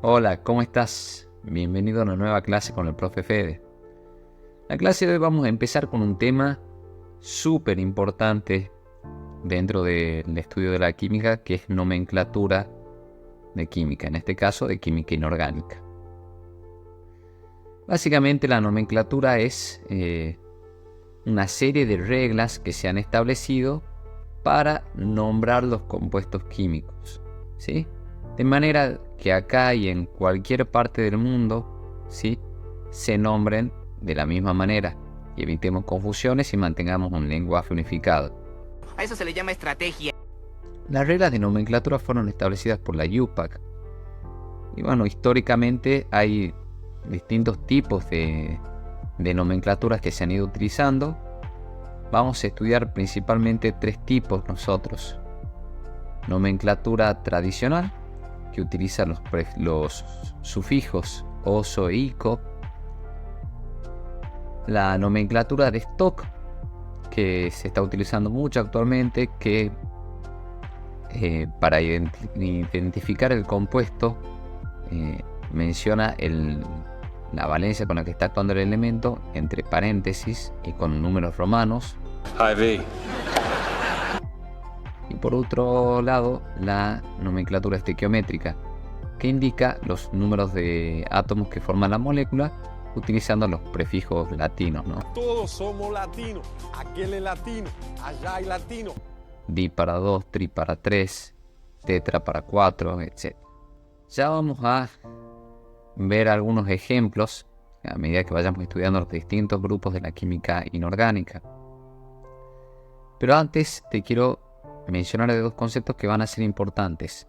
Hola, ¿cómo estás? Bienvenido a una nueva clase con el profe Fede. La clase de hoy vamos a empezar con un tema súper importante dentro del estudio de la química, que es nomenclatura de química, en este caso de química inorgánica. Básicamente la nomenclatura es una serie de reglas que se han establecido para nombrar los compuestos químicos, ¿sí? De manera que acá y en cualquier parte del mundo, ¿sí?, se nombren de la misma manera y evitemos confusiones y mantengamos un lenguaje unificado. A eso se le llama estrategia. Las reglas de nomenclatura fueron establecidas por la UPAC. Y bueno, históricamente hay distintos tipos de nomenclaturas que se han ido utilizando. Vamos a estudiar principalmente tres tipos nosotros. Nomenclatura tradicional, que utiliza los sufijos oso e ico. La nomenclatura de stock, que se está utilizando mucho actualmente, que para identificar el compuesto menciona la valencia con la que está actuando el elemento entre paréntesis y con números romanos. IV. Y por otro lado, la nomenclatura estequiométrica, que indica los números de átomos que forman la molécula utilizando los prefijos latinos, ¿no? Todos somos latinos. Aquel es latino, allá hay latino. Di para 2, tri para 3, tetra para 4, etc. Ya vamos a ver algunos ejemplos a medida que vayamos estudiando los distintos grupos de la química inorgánica. Pero antes te quiero mencionar de dos conceptos que van a ser importantes: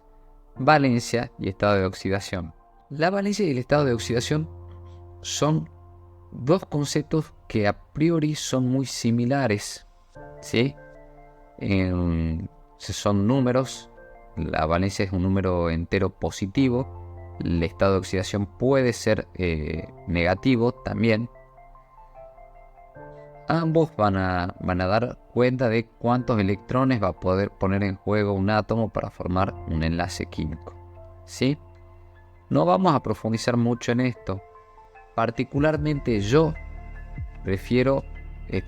valencia y estado de oxidación. La valencia y el estado de oxidación son dos conceptos que a priori son muy similares, ¿sí? Son números. La valencia es un número entero positivo. El estado de oxidación puede ser negativo también. Ambos van a dar cuenta de cuántos electrones va a poder poner en juego un átomo para formar un enlace químico, ¿sí? No vamos a profundizar mucho en esto. Particularmente yo prefiero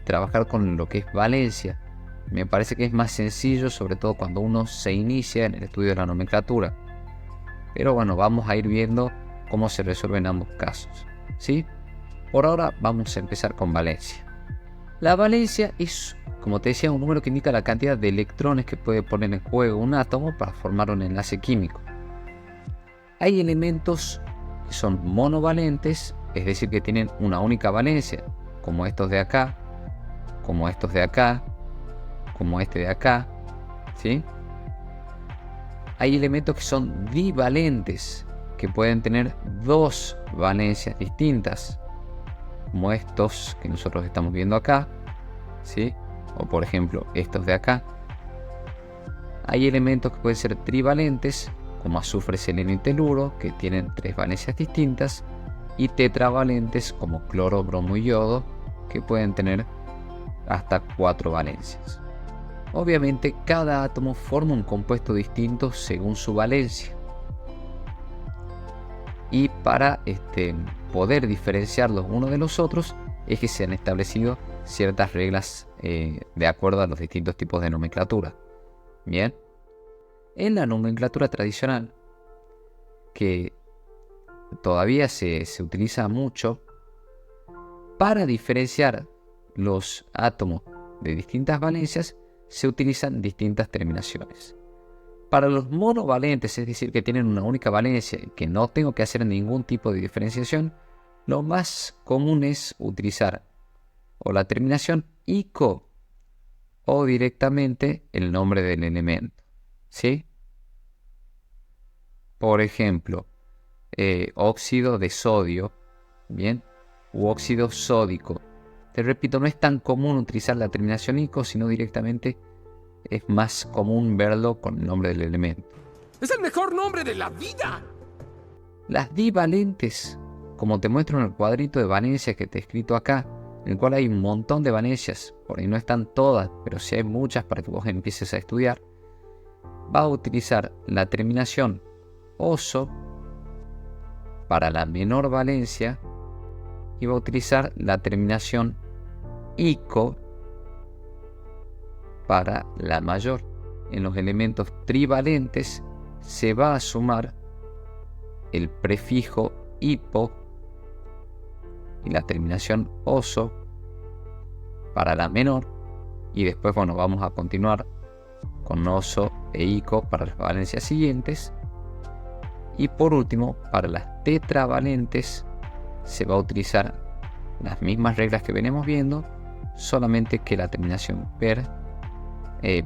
trabajar con lo que es valencia. Me parece que es más sencillo, sobre todo cuando uno se inicia en el estudio de la nomenclatura. Pero bueno, vamos a ir viendo cómo se resuelven ambos casos, ¿sí? Por ahora vamos a empezar con valencia. La valencia es, como te decía, un número que indica la cantidad de electrones que puede poner en juego un átomo para formar un enlace químico. Hay elementos que son monovalentes, es decir, que tienen una única valencia, como estos de acá, como estos de acá, como este de acá, ¿sí? Hay elementos que son divalentes, que pueden tener dos valencias distintas, como estos que nosotros estamos viendo acá, ¿sí? O por ejemplo estos de acá. Hay elementos que pueden ser trivalentes, como azufre, selenio y teluro, que tienen tres valencias distintas, y tetravalentes como cloro, bromo y yodo, que pueden tener hasta 4 valencias. Obviamente cada átomo forma un compuesto distinto según su valencia. Y para poder diferenciarlos unos de los otros es que se han establecido ciertas reglas de acuerdo a los distintos tipos de nomenclatura. Bien, en la nomenclatura tradicional, que todavía se utiliza mucho, para diferenciar los átomos de distintas valencias se utilizan distintas terminaciones. Para los monovalentes, es decir, que tienen una única valencia y que no tengo que hacer ningún tipo de diferenciación, lo más común es utilizar o la terminación ico o directamente el nombre del elemento, ¿sí? Por ejemplo, óxido de sodio, ¿bien? U óxido sódico. Te repito, no es tan común utilizar la terminación ico, sino directamente es más común verlo con el nombre del elemento. ¡Es el mejor nombre de la vida! Las divalentes, como te muestro en el cuadrito de valencias que te he escrito acá, en el cual hay un montón de valencias, por ahí no están todas, pero sí hay muchas para que vos empieces a estudiar, va a utilizar la terminación oso para la menor valencia y va a utilizar la terminación ico para la mayor. En los elementos trivalentes se va a sumar el prefijo hipo y la terminación oso para la menor, y después vamos a continuar con oso e ico para las valencias siguientes, y por último para las tetravalentes se va a utilizar las mismas reglas que venimos viendo, solamente que la terminación el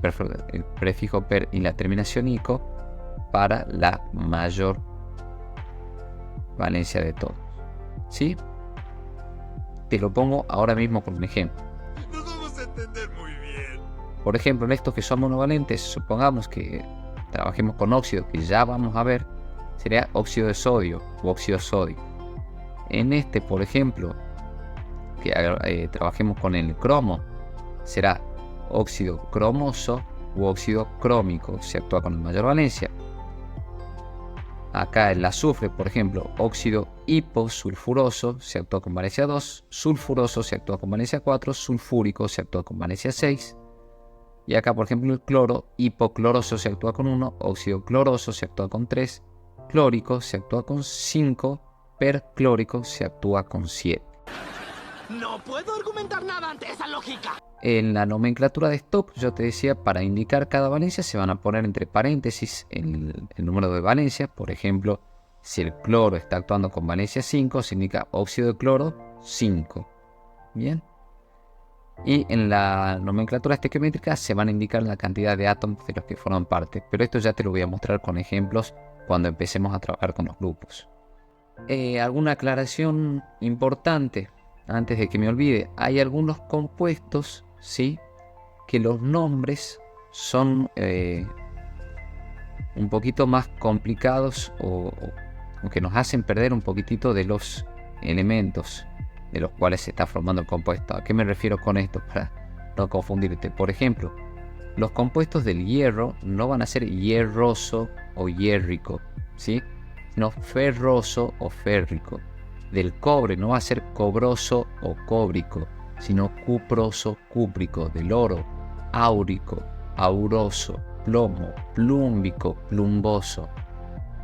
prefijo per y la terminación ico para la mayor valencia de todos. ¿Sí? Te lo pongo ahora mismo con un ejemplo. Nos vamos a entender muy bien. Por ejemplo, en estos que son monovalentes, supongamos que trabajemos con óxido, que ya vamos a ver, sería óxido de sodio u óxido sódico. En este, por ejemplo, que trabajemos con el cromo, será óxido cromoso u óxido crómico, si actúa con mayor valencia. Acá el azufre, por ejemplo, óxido hiposulfuroso se actúa con valencia 2, sulfuroso se actúa con valencia 4, sulfúrico se actúa con valencia 6. Y acá, por ejemplo, el cloro hipocloroso se actúa con 1, óxido cloroso se actúa con 3, clórico se actúa con 5, perclórico se actúa con 7. No puedo argumentar nada ante esa lógica. En la nomenclatura de Stokes, yo te decía, para indicar cada valencia se van a poner entre paréntesis el número de valencias. Por ejemplo, si el cloro está actuando con valencia 5, significa óxido de cloro 5. Bien. Y en la nomenclatura estequiométrica se van a indicar la cantidad de átomos de los que forman parte. Pero esto ya te lo voy a mostrar con ejemplos cuando empecemos a trabajar con los grupos. ¿Alguna aclaración importante? Antes de que me olvide, hay algunos compuestos, ¿sí?, que los nombres son un poquito más complicados o que nos hacen perder un poquitito de los elementos de los cuales se está formando el compuesto. ¿A qué me refiero con esto? Para no confundirte. Por ejemplo, los compuestos del hierro no van a ser hierroso o hierrico, ¿sí?, sino ferroso o férrico. Del cobre no va a ser cobroso o cóbrico, sino cuproso, cúprico. Del oro, áurico, auroso. Plomo, plúmbico, plumboso.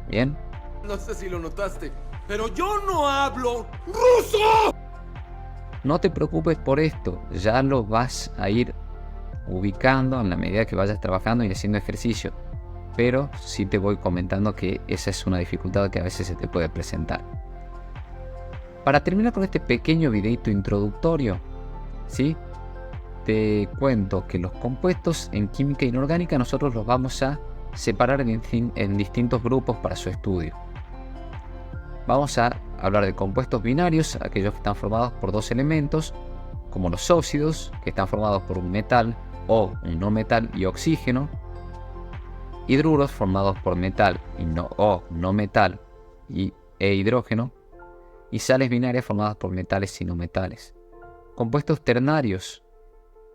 ¿Bien? No sé si lo notaste, pero yo no hablo ruso. No te preocupes por esto, ya lo vas a ir ubicando en la medida que vayas trabajando y haciendo ejercicio. Pero sí te voy comentando que esa es una dificultad que a veces se te puede presentar. Para terminar con este pequeño videito introductorio, ¿sí?, te cuento que los compuestos en química inorgánica nosotros los vamos a separar en distintos grupos para su estudio. Vamos a hablar de compuestos binarios, aquellos que están formados por dos elementos, como los óxidos, que están formados por un metal o un no metal y oxígeno. Hidruros, formados por metal o no metal e hidrógeno. Y sales binarias formadas por metales y no metales. Compuestos ternarios,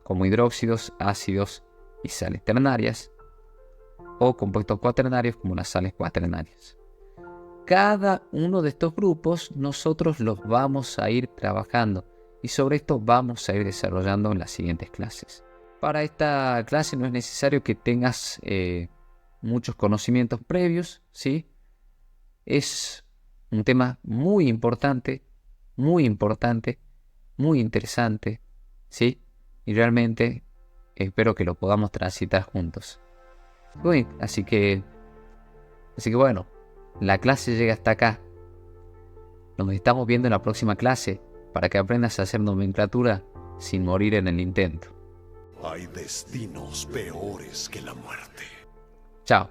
como hidróxidos, ácidos y sales ternarias, o compuestos cuaternarios, como las sales cuaternarias. Cada uno de estos grupos nosotros los vamos a ir trabajando y sobre esto vamos a ir desarrollando en las siguientes clases. Para esta clase no es necesario que tengas muchos conocimientos previos, ¿sí? Es un tema muy importante, muy interesante, ¿sí? Y realmente espero que lo podamos transitar juntos. Uy, así que bueno, la clase llega hasta acá. Nos estamos viendo en la próxima clase para que aprendas a hacer nomenclatura sin morir en el intento. Hay destinos peores que la muerte. Chao.